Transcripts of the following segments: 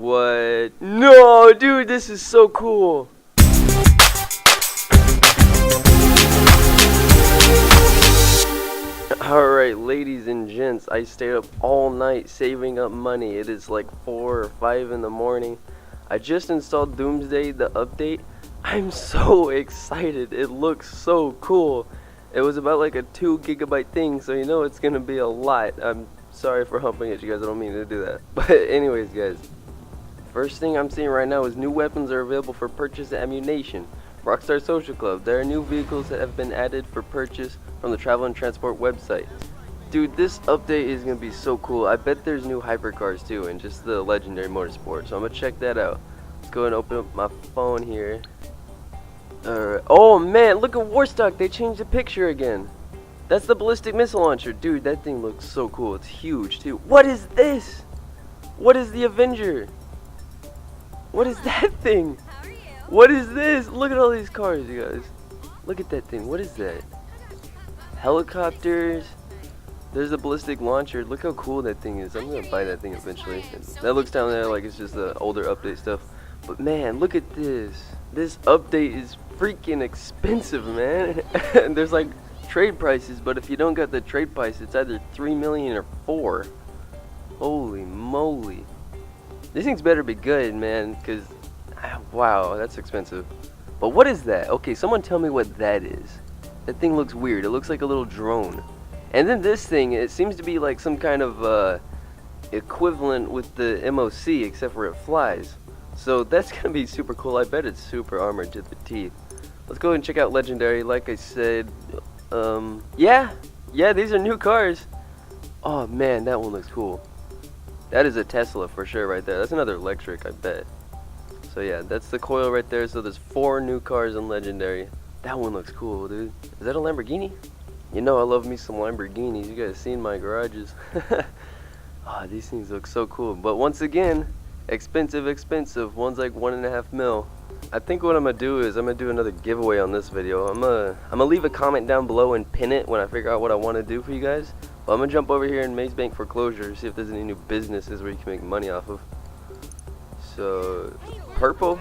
What? No, dude, this is so cool. Alright, ladies and gents, I stayed up all night saving up money. It is like 4 or 5 in the morning. I just installed Doomsday, the update. I'm so excited. It looks so cool. It was about like a 2 GB thing, so you know it's gonna be a lot. I'm sorry for humping at you guys, I don't mean to do that. But anyways, guys, first thing I'm seeing right now is new weapons are available for purchase at Ammunition. Rockstar Social Club. There are new vehicles that have been added for purchase from the Travel and Transport website. Dude, this update is going to be so cool. I bet there's new hypercars too, and just the legendary motorsport. So I'm going to check that out. Let's go and open up my phone here. Oh man, look at Warstock. They changed the picture again. That's the ballistic missile launcher. Dude, that thing looks so cool. It's huge too. What is this? What is the Avenger? What is that thing? What is this? Look at all these cars, you guys. Look at that thing. What is that? Helicopters. There's the ballistic launcher. Look how cool that thing is. I'm gonna buy that thing eventually. That looks down there like it's just the older update stuff. But man, look at this. This update is freaking expensive, man. And there's like trade prices, but if you don't got the trade price, it's either 3 million or 4. Holy moly. These things better be good, man, because wow, that's expensive. But what is that? Okay, someone tell me what that is. That thing looks weird. It looks like a little drone. And then this thing, it seems to be like some kind of equivalent with the MOC, except for it flies. So that's gonna be super cool. I bet it's super armored to the teeth. Let's go and check out Legendary. Like I said, yeah, these are new cars. Oh man, that one looks cool. That is a Tesla for sure right there. That's another electric, I bet. So yeah, that's the coil right there. So there's 4 new cars in Legendary. That one looks cool, dude. Is that a Lamborghini? You know I love me some Lamborghinis. You guys seen my garages. Oh, these things look so cool. But once again, expensive. One's like 1.5 mil. I think what I'm gonna do is I'm gonna do another giveaway on this video. I'm gonna leave a comment down below and pin it when I figure out what I want to do for you guys. But I'm gonna jump over here in Maze Bank Foreclosure, see if there's any new businesses where you can make money off of. So, purple?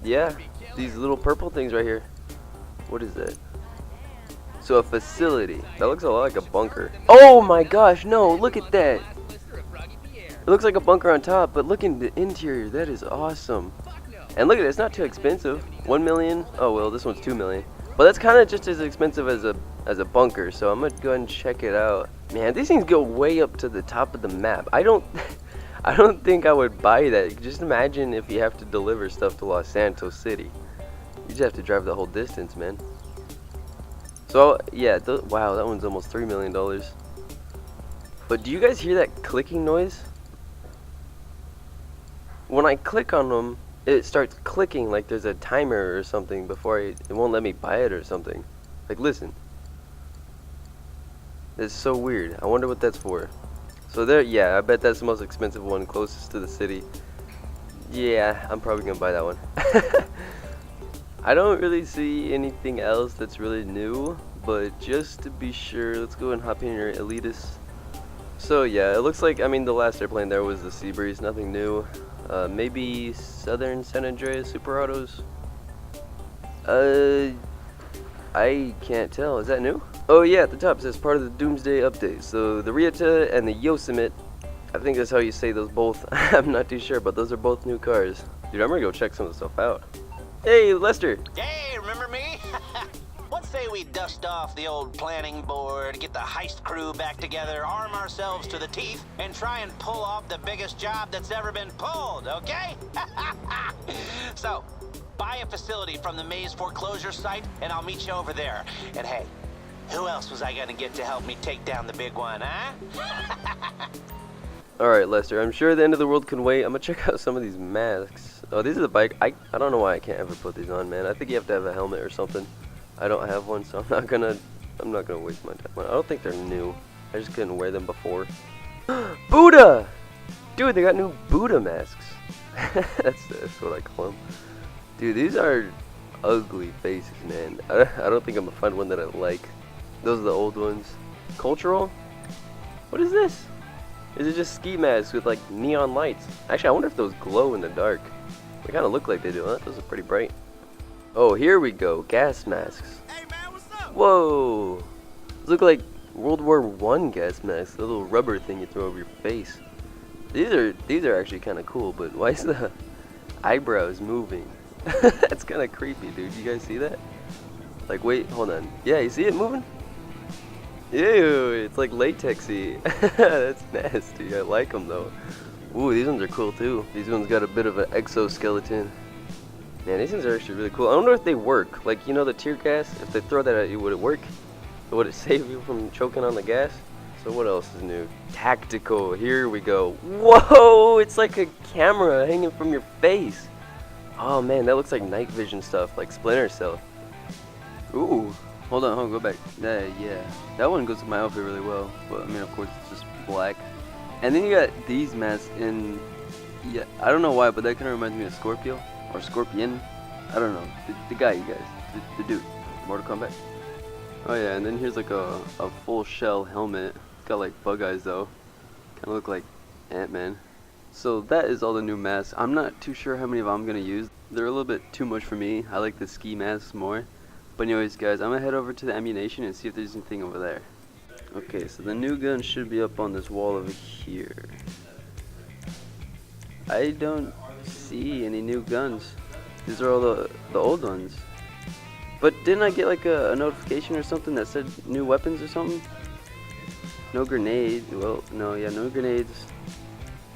Yeah, these little purple things right here. What is that? So a facility. That looks a lot like a bunker. Oh my gosh, no, look at that. It looks like a bunker on top, but look in the interior. That is awesome. And look at it, it's not too expensive. 1 million. Oh well, this one's 2 million. But that's kind of just as expensive as a bunker. So I'm gonna go ahead and check it out. Man, these things go way up to the top of the map. I don't think I would buy that. Just imagine if you have to deliver stuff to Los Santos City. You just have to drive the whole distance, man. So yeah, wow, that one's almost $3 million. But do you guys hear that clicking noise? When I click on them, it starts clicking like there's a timer or something before it won't let me buy it or something. Like, listen. It's so weird. I wonder what that's for. So there, yeah, I bet that's the most expensive one, closest to the city. Yeah, I'm probably gonna buy that one. I don't really see anything else that's really new, but just to be sure, let's go and hop in your Elitist. So yeah, it looks like, I mean, the last airplane there was the Seabreeze, nothing new. Maybe Southern San Andreas Super Autos. I can't tell. Is that new? Oh yeah, at the top it says part of the Doomsday update. So the Rieta and the Yosemite, I think that's how you say those both. I'm not too sure, but those are both new cars. Dude, I'm gonna go check some of the stuff out. Hey, Lester. Hey, remember me? Let's say we dust off the old planning board, get the heist crew back together, arm ourselves to the teeth, and try and pull off the biggest job that's ever been pulled, okay? So, buy a facility from the Maze Foreclosure site, and I'll meet you over there. And hey, who else was I gonna get to help me take down the big one, huh? Alright, Lester, I'm sure the end of the world can wait. I'm gonna check out some of these masks. Oh, these are the bike. I don't know why I can't ever put these on, man. I think you have to have a helmet or something. I don't have one, so I'm not gonna waste my time. I don't think they're new. I just couldn't wear them before. Buddha! Dude, they got new Buddha masks. that's what I call them. Dude, these are ugly faces, man. I don't think I'm gonna find one that I like. Those are the old ones. Cultural? What is this? These are just ski masks with like neon lights. Actually, I wonder if those glow in the dark. They kind of look like they do, huh? Those are pretty bright. Oh, here we go. Gas masks. Hey man, what's up? Whoa. These look like World War I gas masks. The little rubber thing you throw over your face. These are actually kind of cool, but why is the eyebrows moving? That's kind of creepy, dude. You guys see that? Like, wait, hold on. Yeah, you see it moving? Ew, it's like latexy. That's nasty. I like them though. Ooh, these ones are cool too. These ones got a bit of an exoskeleton. Man, these things are actually really cool. I wonder if they work. Like, you know the tear gas? If they throw that at you, would it work? Would it save you from choking on the gas? So what else is new? Tactical. Here we go. Whoa! It's like a camera hanging from your face. Oh man, that looks like night vision stuff, like Splinter Cell. Ooh. Hold on, go back. Yeah. That one goes with my outfit really well. But I mean, of course, it's just black. And then you got these masks in. Yeah, I don't know why, but that kind of reminds me of Scorpio or Scorpion. I don't know. The guy, you guys. The dude. Mortal Kombat. Oh yeah, and then here's like a full shell helmet. It's got like bug eyes though. Kind of look like Ant-Man. So that is all the new masks. I'm not too sure how many of them I'm gonna use. They're a little bit too much for me. I like the ski masks more. But anyways, guys, I'm gonna head over to the ammunition and see if there's anything over there. Okay, so the new gun should be up on this wall over here. I don't see any new guns. These are all the old ones. But didn't I get like a notification or something that said new weapons or something? No grenade. Well, no, yeah, no grenades.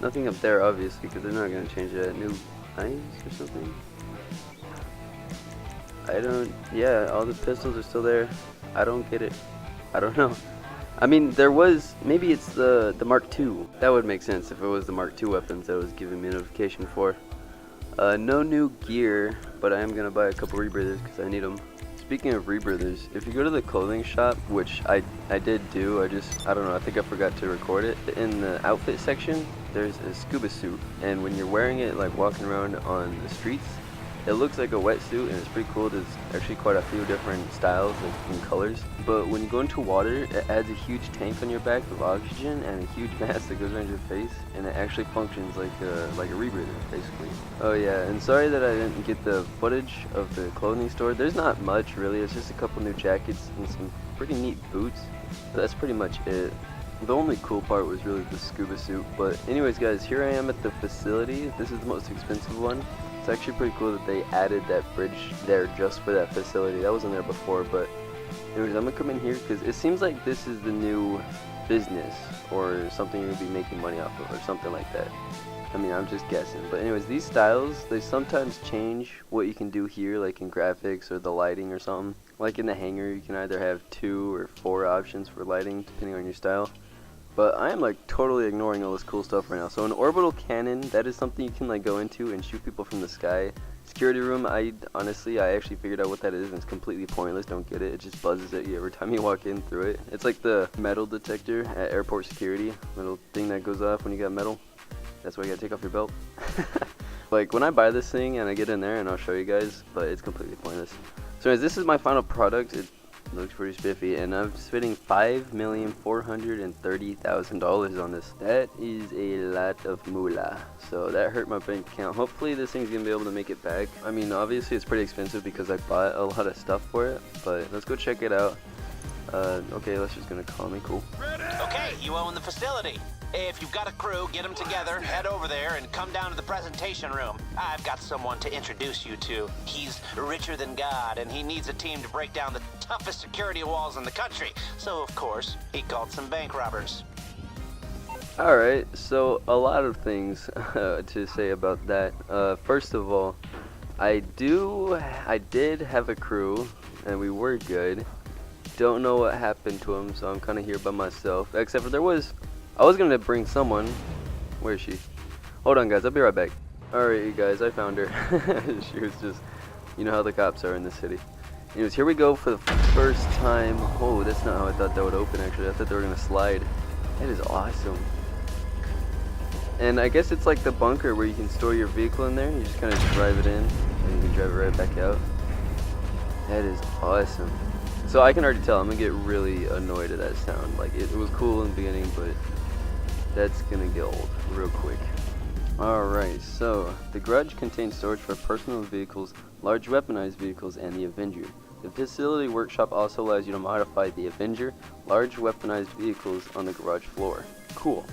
Nothing up there, obviously, because they're not gonna change that. New knives or something. Yeah, all the pistols are still there. I don't get it. I don't know. I mean, there was, maybe it's the Mark II. That would make sense if it was the Mark II weapons that was giving me a notification for. No new gear, but I am going to buy a couple rebreathers because I need them. Speaking of rebreathers, if you go to the clothing shop, which I did do, I don't know, I think I forgot to record it. In the outfit section, there's a scuba suit, and when you're wearing it, like walking around on the streets, it looks like a wetsuit and it's pretty cool. There's actually quite a few different styles and colors. But when you go into water, it adds a huge tank on your back of oxygen and a huge mask that goes around your face, and it actually functions like a rebreather, basically. Oh yeah, and sorry that I didn't get the footage of the clothing store. There's not much really. It's just a couple new jackets and some pretty neat boots. But that's pretty much it. The only cool part was really the scuba suit. But anyways, guys, here I am at the facility. This is the most expensive one. It's actually pretty cool that they added that bridge there just for that facility. That wasn't there before, but anyways, I'm gonna come in here because it seems like this is the new business or something you'll be making money off of or something like that. I mean, I'm just guessing. But anyways, these styles, they sometimes change what you can do here, like in graphics or the lighting or something. Like in the hangar, you can either have 2 or 4 options for lighting depending on your style. But I am like totally ignoring all this cool stuff right now. So an orbital cannon, that is something you can like go into and shoot people from the sky. Security room, I actually figured out what that is and it's completely pointless. Don't get it. It just buzzes at you every time you walk in through it. It's like the metal detector at airport security. Little thing that goes off when you got metal. That's why you gotta take off your belt. Like when I buy this thing and I get in there and I'll show you guys, but it's completely pointless. So anyways, this is my final product. It looks pretty spiffy, and I'm spending $5,430,000 on this. That is a lot of moolah, so that hurt my bank account. Hopefully this thing's gonna be able to make it back. I mean, obviously it's pretty expensive because I bought a lot of stuff for it, but let's go check it out. Okay, let's just gonna call me, cool. Okay, you own the facility. If you've got a crew, get them together, head over there, and come down to the presentation room. I've got someone to introduce you to. He's richer than God, and he needs a team to break down the toughest security walls in the country. So, of course, he called some bank robbers. Alright, so a lot of things to say about that. First of all, I did have a crew, and we were good. Don't know what happened to him, so I'm kind of here by myself. Except for I was gonna bring someone. Where is she? Hold on, guys. I'll be right back. Alright, you guys. I found her. She was just, you know how the cops are in this city. Anyways, here we go for the first time. Oh, that's not how I thought that would open, actually. I thought they were gonna slide. That is awesome. And I guess it's like the bunker where you can store your vehicle in there. You just kind of drive it in, and you can drive it right back out. That is awesome. So I can already tell I'm gonna get really annoyed at that sound. Like it was cool in the beginning, but That's gonna get old real quick. Alright, so the garage contains storage for personal vehicles, large weaponized vehicles, and the Avenger. The facility workshop also allows you to modify the Avenger, large weaponized vehicles on the garage floor. Cool.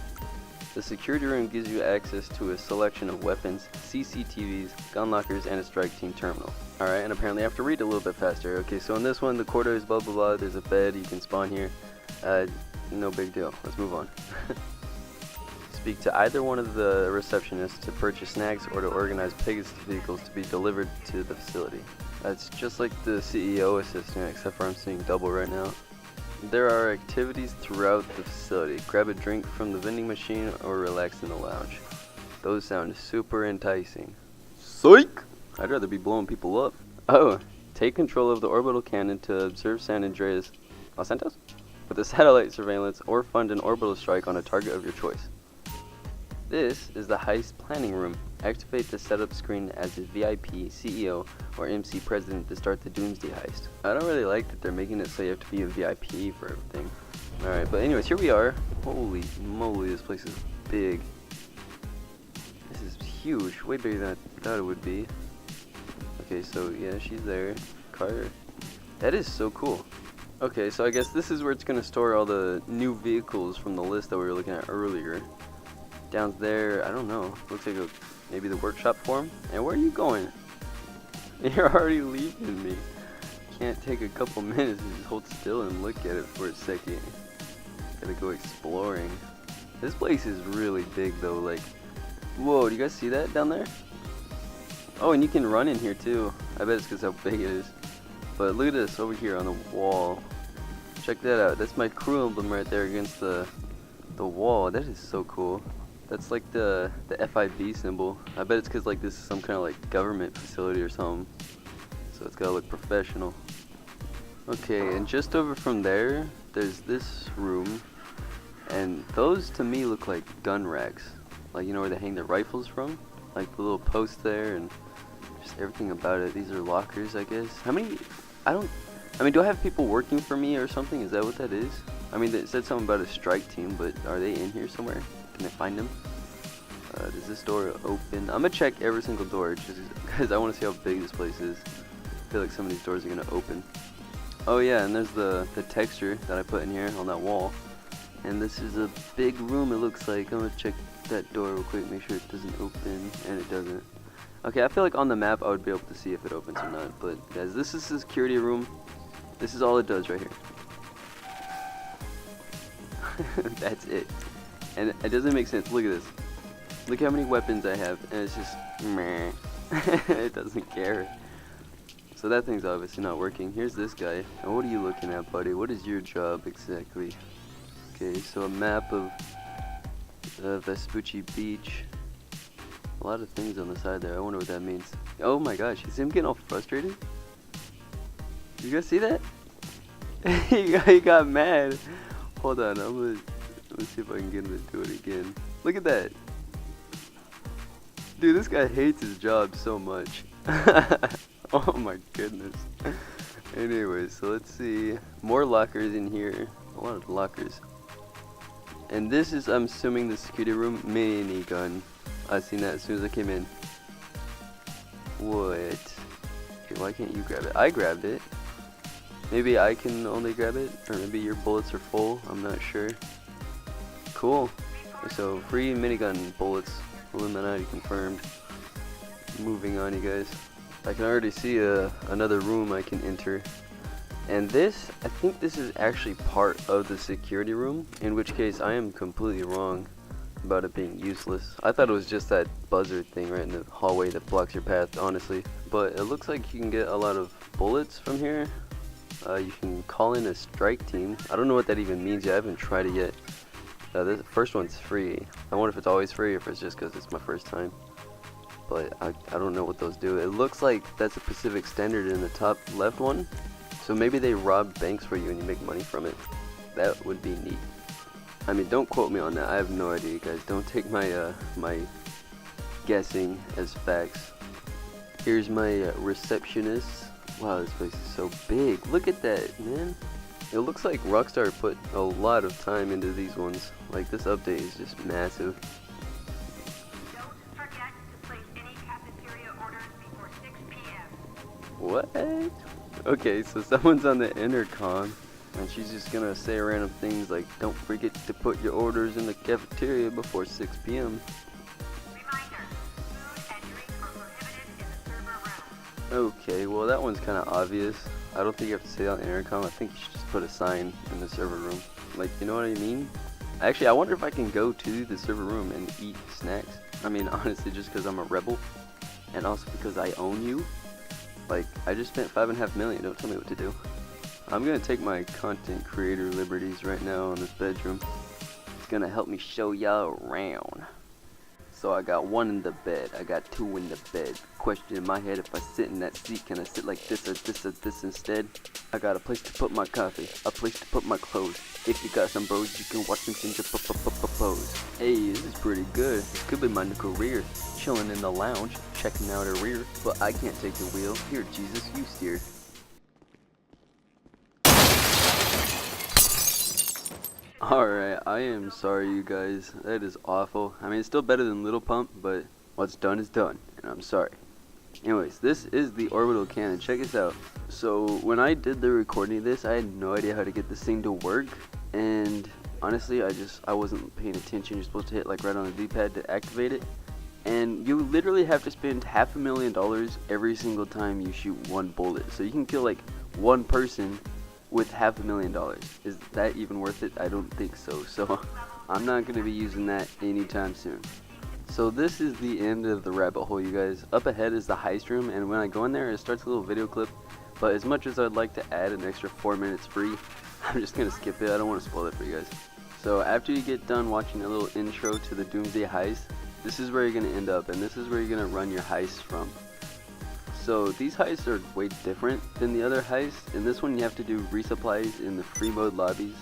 The security room gives you access to a selection of weapons, CCTVs, gun lockers, and a strike team terminal. Alright, and apparently I have to read a little bit faster. Okay, so in this one, the quarters, blah blah blah, there's a bed, you can spawn here. No big deal. Let's move on. Speak to either one of the receptionists to purchase snacks or to organize Pegasus vehicles to be delivered to the facility. That's just like the CEO assistant, except for I'm seeing double right now. There are activities throughout the facility. Grab a drink from the vending machine or relax in the lounge. Those sound super enticing. Psych! I'd rather be blowing people up. Oh, take control of the orbital cannon to observe San Andreas, Los Santos, with a satellite surveillance, or fund an orbital strike on a target of your choice. This is the heist planning room. Activate the setup screen as a VIP, CEO, or MC president to start the Doomsday Heist. I don't really like that they're making it so you have to be a VIP for everything. Alright, but anyways, here we are. Holy moly, this place is big. This is huge, way bigger than I thought it would be. Okay, so yeah, she's there. Carter. That is so cool. Okay, so I guess this is where it's going to store all the new vehicles from the list that we were looking at earlier. Down there, I don't know. Looks like maybe the workshop form. And where are you going? You're already leaving me. Can't take a couple minutes and just hold still and look at it for a second. Gotta go exploring. This place is really big though. Like, whoa, do you guys see that down there? Oh, and you can run in here too. I bet it's because how big it is. But look at this over here on the wall. Check that out. That's my crew emblem right there against the wall. That is so cool. That's like the FIB symbol. I bet it's because like this is some kind of like government facility or something. So it's gotta look professional. Okay, and just over from there, there's this room. And those to me look like gun racks. Like, you know where they hang their rifles from? Like the little post there and just everything about it. These are lockers, I guess. How many? Do I have people working for me or something? Is that what that is? I mean, it said something about a strike team, but are they in here somewhere? Can I find them? Does this door open? I'm gonna check every single door just because I want to see how big this place is. I feel like some of these doors are gonna open. Oh yeah, and there's the texture that I put in here on that wall. And this is a big room, it looks like. I'm gonna check that door real quick, make sure it doesn't open, and it doesn't. Okay, I feel like on the map I would be able to see if it opens or not, but guys, this is the security room. This is all it does right here. That's it. And it doesn't make sense. Look at this. Look how many weapons I have, and it's just meh. It doesn't care. So that thing's obviously not working. Here's this guy. Now what are you looking at, buddy? What is your job exactly? Okay, so a map of Vespucci Beach. A lot of things on the side there. I wonder what that means. Oh my gosh, you see him getting all frustrated? You guys see that? he got mad. Hold on, let's see if I can get him to do it again. Look at that. Dude, this guy hates his job so much. Oh my goodness. Anyways, so let's see. More lockers in here. A lot of lockers. And this is, I'm assuming, the security room. Minigun. I seen that as soon as I came in. What? Okay, why can't you grab it? I grabbed it. Maybe I can only grab it, or maybe your bullets are full. I'm not sure. Cool. So free minigun bullets. Illuminati confirmed. Moving on, you guys. I can already see another room I can enter. And this, I think this is actually part of the security room, in which case I am completely wrong about it being useless. I thought it was just that buzzer thing right in the hallway that blocks your path, honestly. But it looks like you can get a lot of bullets from here. You can call in a strike team. I don't know what that even means yet. I haven't tried it yet. This first one's free. I wonder if it's always free or if it's just because it's my first time. But I don't know what those do. It looks like that's a Pacific Standard in the top left one. So maybe they rob banks for you and you make money from it. That would be neat. I mean, don't quote me on that. I have no idea, guys. Don't take my my guessing as facts. Here's my receptionist. Wow, this place is so big. Look at that, man. It looks like Rockstar put a lot of time into these ones. Like, this update is just massive. Don't forget to place any cafeteria orders before 6 p.m. What? Okay, so someone's on the intercom, and she's just gonna say random things like, don't forget to put your orders in the cafeteria before 6 p.m. Reminder, food and drink are prohibited in the server room. Okay, well that one's kind of obvious. I don't think you have to say that on the intercom. I think you should just put a sign in the server room. Like, you know what I mean? Actually, I wonder if I can go to the server room and eat snacks. I mean, honestly, just because I'm a rebel, and also because I own you. Like, I just spent $5.5 million. Don't tell me what to do. I'm gonna take my content creator liberties right now in this bedroom. It's gonna help me show y'all around. So I got one in the bed, I got two in the bed. Question in my head, if I sit in that seat, can I sit like this or this or this instead? I got a place to put my coffee, a place to put my clothes. If you got some bros, you can watch them change your pose. Hey, this is pretty good. This could be my new career. Chilling in the lounge, checking out her rear. But I can't take the wheel. Here, Jesus, you steer. Alright, I am sorry you guys, that is awful. I mean, it's still better than Little Pump, but what's done is done, and I'm sorry. Anyways, this is the orbital cannon, check this out. So, when I did the recording of this, I had no idea how to get this thing to work, and honestly, I wasn't paying attention. You're supposed to hit like right on the D-pad to activate it, and you literally have to spend $500,000 every single time you shoot one bullet. So you can kill like one person with $500,000. Is that even worth it? I don't think so. So I'm not going to be using that anytime soon. So this is the end of the rabbit hole, you guys. Up ahead is the heist room, and when I go in there, it starts a little video clip. But as much as I'd like to add an extra 4 minutes free, I'm just going to skip it. I don't want to spoil it for you guys. So after you get done watching a little intro to the Doomsday Heist, this is where you're going to end up, and this is where you're going to run your heist from. So these heists are way different than the other heists. In this one you have to do resupplies in the free mode lobbies,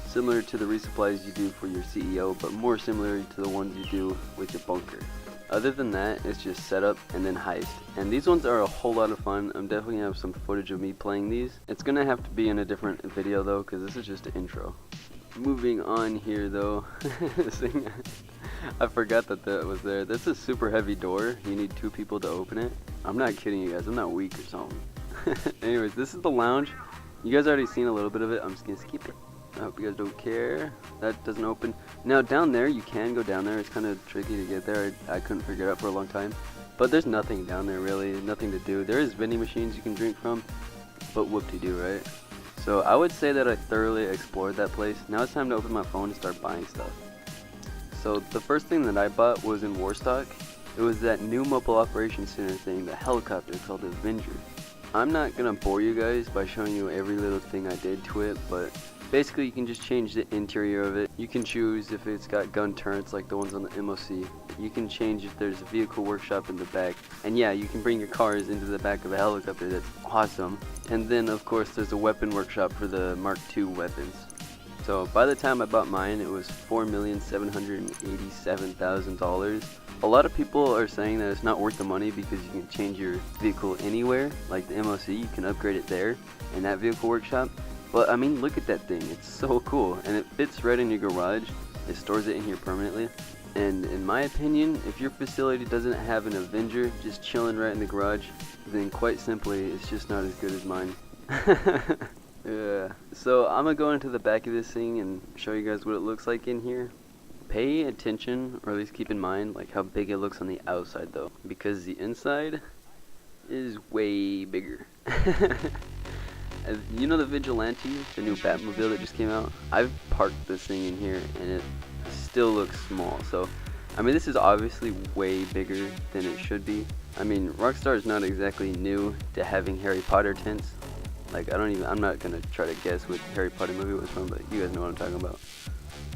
similar to the resupplies you do for your CEO, but more similar to the ones you do with your bunker. Other than that, it's just setup and then heist. And these ones are a whole lot of fun. I'm definitely going to have some footage of me playing these. It's going to have to be in a different video though, because this is just an intro. Moving on here though, I forgot that was there. This is a super heavy door. You need 2 people to open it. I'm not kidding you guys, I'm not weak or something. Anyways, this is the lounge. You guys already seen a little bit of it. I'm just gonna skip it. I hope you guys don't care. That doesn't open. Now down there, you can go down there. It's kind of tricky to get there. I couldn't figure it out for a long time. But there's nothing down there really, nothing to do. There is vending machines you can drink from, but whoop-de-doo, right? So I would say that I thoroughly explored that place. Now it's time to open my phone and start buying stuff. So the first thing that I bought was in Warstock. It was that new mobile operations center thing, the helicopter called the Avenger. I'm not gonna bore you guys by showing you every little thing I did to it, but basically you can just change the interior of it. You can choose if it's got gun turrets like the ones on the MOC. You can change if there's a vehicle workshop in the back. And yeah, you can bring your cars into the back of a helicopter. That's awesome. And then of course there's a weapon workshop for the Mark II weapons. So by the time I bought mine, it was $4,787,000. A lot of people are saying that it's not worth the money because you can change your vehicle anywhere, like the MOC, you can upgrade it there in that vehicle workshop. But I mean, look at that thing, it's so cool, and it fits right in your garage. It stores it in here permanently. And in my opinion, if your facility doesn't have an Avenger just chilling right in the garage, then quite simply, it's just not as good as mine. Yeah, so I'm gonna go into the back of this thing and show you guys what it looks like in here. Pay attention, or at least keep in mind, like how big it looks on the outside though, because the inside is way bigger. You know the Vigilante, the new Batmobile that just came out? I've parked this thing in here and it still looks small. So, I mean, this is obviously way bigger than it should be. I mean, Rockstar is not exactly new to having Harry Potter tents. Like, I'm not gonna try to guess what Harry Potter movie it was from, but you guys know what I'm talking about.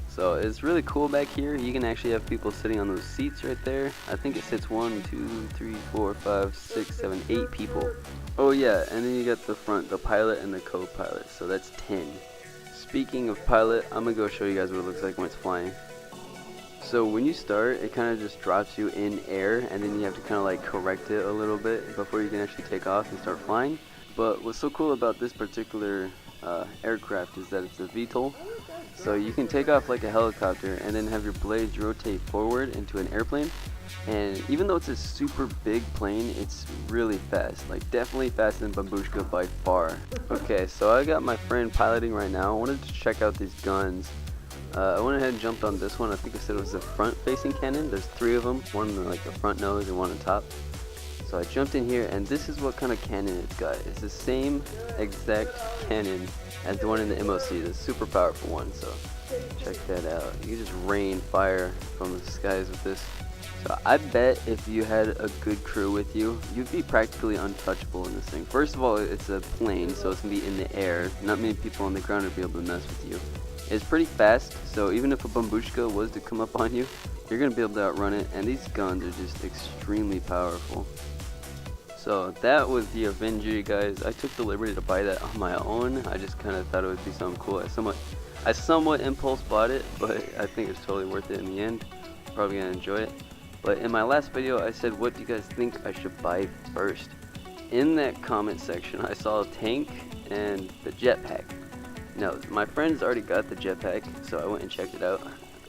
So it's really cool back here. You can actually have people sitting on those seats right there. I think it sits 1, 2, 3, 4, 5, 6, 7, 8 people. Oh yeah, and then you got the front, the pilot and the co-pilot, so that's 10. Speaking of pilot, I'm gonna go show you guys what it looks like when it's flying. So when you start, it kind of just drops you in air, and then you have to kind of like correct it a little bit before you can actually take off and start flying. But what's so cool about this particular aircraft is that it's a VTOL. So you can take off like a helicopter and then have your blades rotate forward into an airplane. And even though it's a super big plane, it's really fast. Like definitely faster than Bambushka by far. Okay, so I got my friend piloting right now. I wanted to check out these guns. I went ahead and jumped on this one. I think I said it was the front facing cannon. There's 3 of them, one on like the front nose and one on top. So I jumped in here, and this is what kind of cannon it's got. It's the same exact cannon as the one in the MOC, the super powerful one. So check that out. You can just rain fire from the skies with this. So I bet if you had a good crew with you, you'd be practically untouchable in this thing. First of all, it's a plane, so it's gonna be in the air. Not many people on the ground would be able to mess with you. It's pretty fast, so even if a Bambushka was to come up on you, you're gonna be able to outrun it. And these guns are just extremely powerful. So that was the Avenger, guys. I took the liberty to buy that on my own. I just kind of thought it would be something cool. I somewhat impulse bought it, but I think it's totally worth it in the end. Probably gonna enjoy it. But in my last video, I said, what do you guys think I should buy first? In that comment section, I saw a tank and the jetpack. Now, my friends already got the jetpack, so I went and checked it out.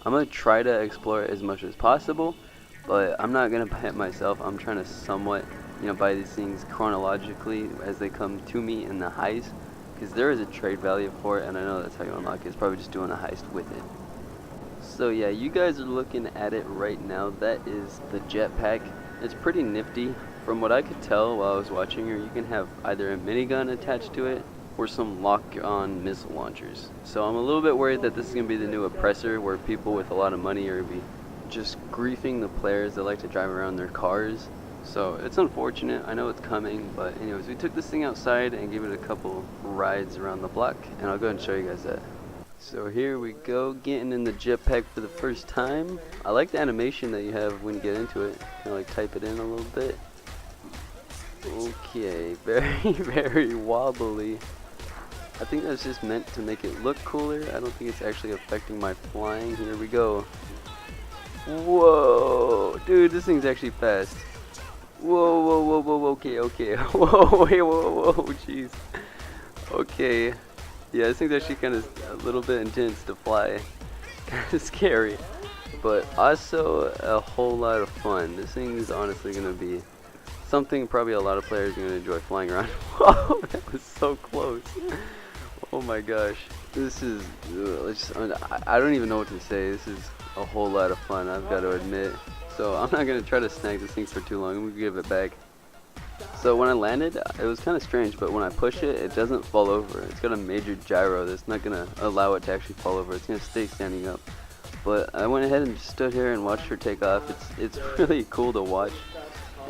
I'm gonna try to explore it as much as possible, but I'm not gonna buy it myself. I'm trying to somewhat, buy these things chronologically as they come to me in the heist, because there is a trade value for it, and I know that's how you unlock it. It's probably just doing a heist with it. So yeah, you guys are looking at it right now. That is the jetpack. It's pretty nifty. From what I could tell while I was watching her, you can have either a minigun attached to it or some lock-on missile launchers. So I'm a little bit worried that this is going to be the new oppressor, where people with a lot of money are going to be just griefing the players that like to drive around their cars. So it's unfortunate. I know it's coming, but anyways, we took this thing outside and gave it a couple rides around the block, and I'll go ahead and show you guys that. So here we go, getting in the jetpack for the first time. I like the animation that you have when you get into it. Kind of like type it in a little bit. Okay, very, very wobbly. I think that's just meant to make it look cooler. I don't think it's actually affecting my flying. Here we go. Whoa, dude, this thing's actually fast. Whoa, whoa, whoa, whoa, okay, okay. Whoa, wait, whoa, whoa, jeez. Okay. Yeah, this thing's actually kind of a little bit intense to fly. Kind of scary. But also a whole lot of fun. This thing is honestly going to be something probably a lot of players are going to enjoy flying around. Whoa, that was so close. Oh my gosh. This is, I don't even know what to say. This is a whole lot of fun, I've got to admit. So I'm not going to try to snag this thing for too long. I'm going to give it back. So when I landed, it was kind of strange, but when I push it, it doesn't fall over. It's got a major gyro that's not going to allow it to actually fall over. It's going to stay standing up. But I went ahead and stood here and watched her take off. It's really cool to watch.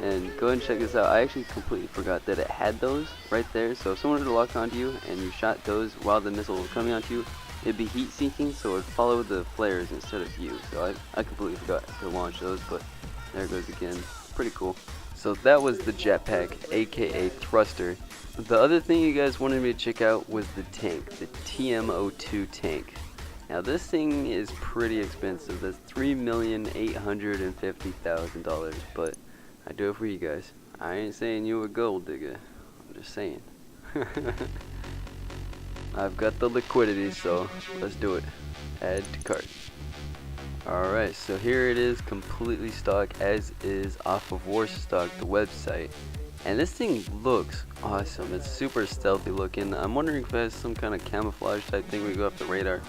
And go ahead and check this out. I actually completely forgot that it had those right there. So if someone were to lock onto you and you shot those while the missile was coming onto you, it'd be heat sinking, so it would follow the flares instead of you. So I completely forgot to launch those, but there it goes again. Pretty cool. So that was the jetpack, aka thruster. The other thing you guys wanted me to check out was the tank, the TM02 tank. Now this thing is pretty expensive. That's $3,850,000, but I do it for you guys. I ain't saying you a gold digger. I'm just saying. I've got the liquidity, so let's do it. Add to cart. Alright, so here it is, completely stock as is off of Warstock, the website. And this thing looks awesome. It's super stealthy looking. I'm wondering if it has some kind of camouflage type thing we go off the radar.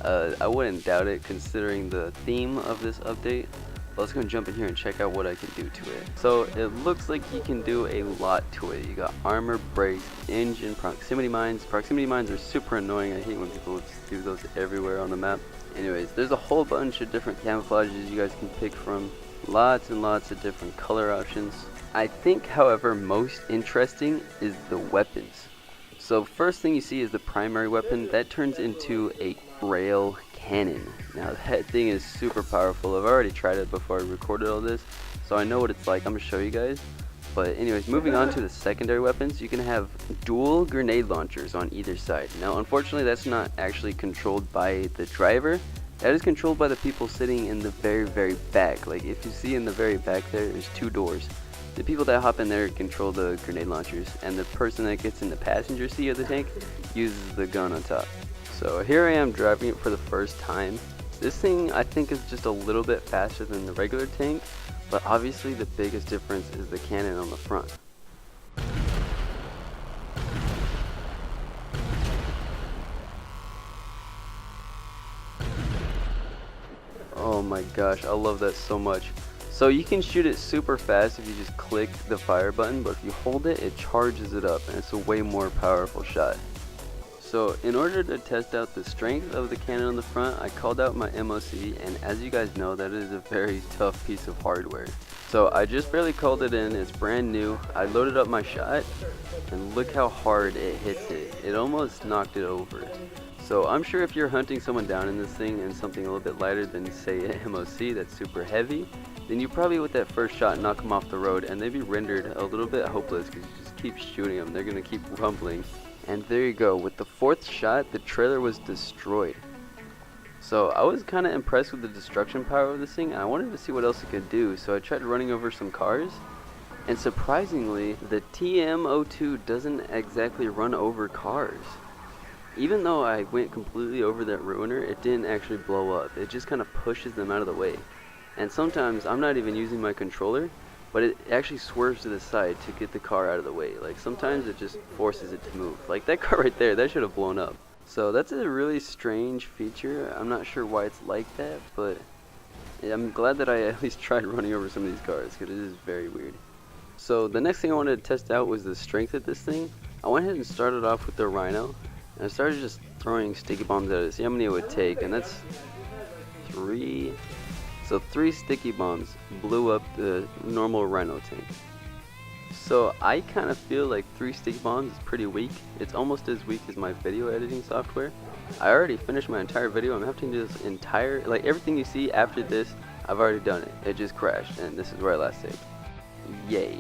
I wouldn't doubt it considering the theme of this update. But let's go and jump in here and check out what I can do to it. So it looks like you can do a lot to it. You got armor, brakes, engine, proximity mines. Proximity mines are super annoying. I hate when people do those everywhere on the map. Anyways, there's a whole bunch of different camouflages you guys can pick from. Lots and lots of different color options. I think, however, most interesting is the weapons. So first thing you see is the primary weapon. That turns into a rail cannon. Now that thing is super powerful. I've already tried it before I recorded all this, so I know what it's like. I'm going to show you guys. But anyways, moving on to the secondary weapons, you can have dual grenade launchers on either side. Now unfortunately that's not actually controlled by the driver. That is controlled by the people sitting in the very back. Like if you see in the very back there's 2 doors. The people that hop in there control the grenade launchers, and the person that gets in the passenger seat of the tank uses the gun on top. So here I am driving it for the first time. This thing I think is just a little bit faster than the regular tank, but obviously the biggest difference is the cannon on the front. Oh my gosh, I love that so much. So you can shoot it super fast if you just click the fire button, but if you hold it, it charges it up, and it's a way more powerful shot. So in order to test out the strength of the cannon on the front, I called out my MOC, and as you guys know, that is a very tough piece of hardware. So I just barely called it in, it's brand new. I loaded up my shot, and look how hard it hits it. It almost knocked it over. So I'm sure if you're hunting someone down in this thing and something a little bit lighter than say an MOC that's super heavy, then you probably with that first shot knock them off the road, and they'd be rendered a little bit hopeless because you just keep shooting them. They're going to keep rumbling. And there you go, with the fourth shot, the trailer was destroyed. So I was kind of impressed with the destruction power of this thing, and I wanted to see what else it could do, so I tried running over some cars, and surprisingly, the TM02 doesn't exactly run over cars. Even though I went completely over that ruiner, it didn't actually blow up. It just kind of pushes them out of the way. And sometimes I'm not even using my controller, but it actually swerves to the side to get the car out of the way. Like sometimes it just forces it to move. Like that car right there, that should have blown up. So that's a really strange feature. I'm not sure why it's like that, but I'm glad that I at least tried running over some of these cars because it is very weird. So the next thing I wanted to test out was the strength of this thing. I went ahead and started off with the Rhino, and I started just throwing sticky bombs at it, see how many it would take, and that's 3. So 3 sticky bombs blew up the normal Rhino tank. So I kind of feel like 3 sticky bombs is pretty weak. It's almost as weak as my video editing software. I already finished my entire video. I'm having to do this entire, like everything you see after this, I've already done it. It just crashed, and this is where I last saved. Yay.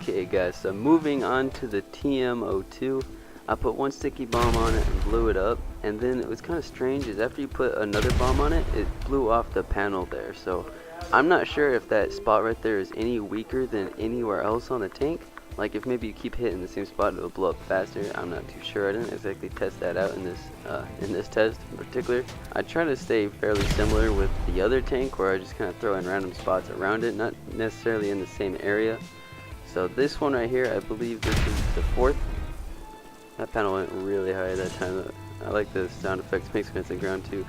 Okay guys, so moving on to the TM02. I put 1 sticky bomb on it and blew it up, and then it was kind of strange is after you put another bomb on it, it blew off the panel there. So I'm not sure if that spot right there is any weaker than anywhere else on the tank. Like if maybe you keep hitting the same spot, it'll blow up faster. I'm not too sure. I didn't exactly test that out in this test in particular. I try to stay fairly similar with the other tank, where I just kind of throw in random spots around it, not necessarily in the same area. So this one right here, I believe this is the 4th. That panel went really high that time. I like the sound effects, makes me hit the ground too.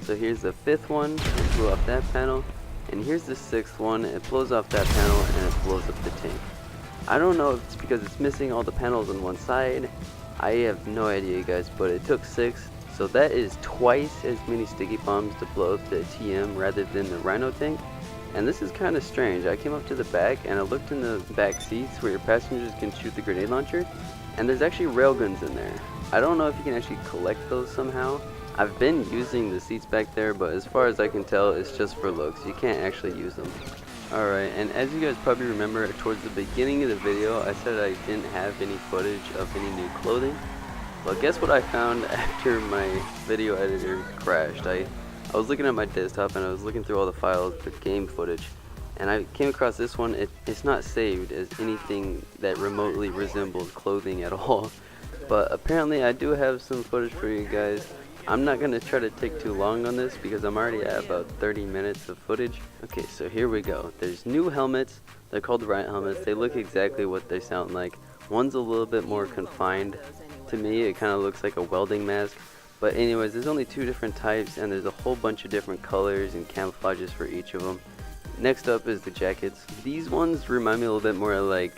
So here's the 5th one, it blew off that panel. And here's the 6th one, it blows off that panel and it blows up the tank. I don't know if it's because it's missing all the panels on one side. I have no idea guys, but it took 6. So that is twice as many sticky bombs to blow up the TM rather than the Rhino tank. And this is kind of strange. I came up to the back and I looked in the back seats where your passengers can shoot the grenade launcher. And there's actually railguns in there. I don't know if you can actually collect those somehow. I've been using the seats back there, but as far as I can tell, it's just for looks. You can't actually use them. Alright, and as you guys probably remember, towards the beginning of the video, I said I didn't have any footage of any new clothing. Well, guess what I found after my video editor crashed? I was looking at my desktop and I was looking through all the files for game footage. And I came across this one. It's not saved as anything that remotely resembles clothing at all. But apparently I do have some footage for you guys. I'm not going to try to take too long on this because I'm already at about 30 minutes of footage. Okay, so here we go. There's new helmets. They're called riot helmets. They look exactly what they sound like. One's a little bit more confined. To me, it kind of looks like a welding mask. But anyways, there's only 2 different types, and there's a whole bunch of different colors and camouflages for each of them. Next up is the jackets. These ones remind me a little bit more like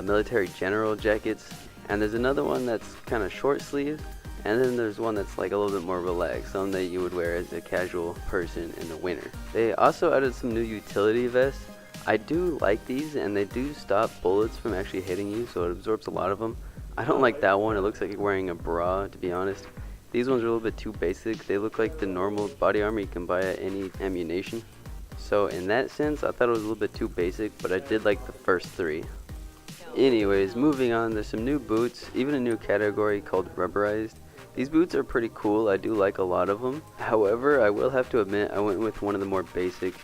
military general jackets. And there's another one that's kind of short sleeve. And then there's one that's like a little bit more relaxed, something that you would wear as a casual person in the winter. They also added some new utility vests. I do like these, and they do stop bullets from actually hitting you, so it absorbs a lot of them. I don't like that one. It looks like you're wearing a bra, to be honest. These ones are a little bit too basic. They look like the normal body armor you can buy at any ammunition. So in that sense, I thought it was a little bit too basic, but I did like the first 3. Anyways, moving on, there's some new boots, even a new category called rubberized. These boots are pretty cool. I do like a lot of them. However, I will have to admit I went with one of the more basic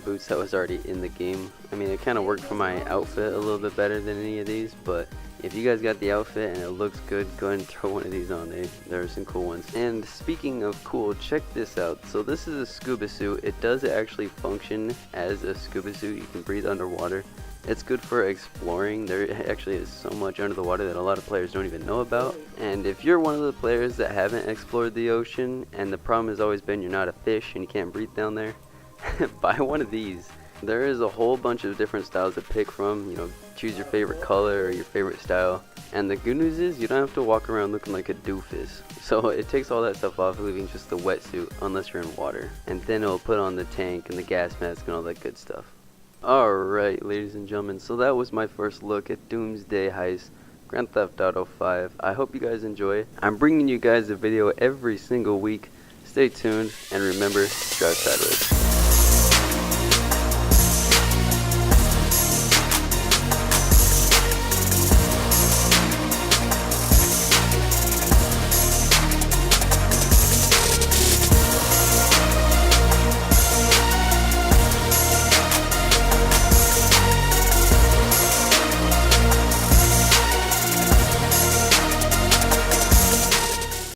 boots that was already in the game. I mean, it kind of worked for my outfit a little bit better than any of these, but if you guys got the outfit and it looks good, go ahead and throw one of these on. There are some cool ones. And speaking of cool, check this out. So this is a scuba suit. It does actually function as a scuba suit. You can breathe underwater. It's good for exploring. There actually is so much under the water that a lot of players don't even know about. And if you're one of the players that haven't explored the ocean and the problem has always been you're not a fish and you can't breathe down there, buy one of these. There is a whole bunch of different styles to pick from. You know, choose your favorite color or your favorite style. And the good news is you don't have to walk around looking like a doofus. So it takes all that stuff off, leaving just the wetsuit unless you're in water. And then it'll put on the tank and the gas mask and all that good stuff. Alright, ladies and gentlemen, so that was my first look at Doomsday Heist, Grand Theft Auto 5. I hope you guys enjoy. I'm bringing you guys a video every single week. Stay tuned, and remember, drive sideways.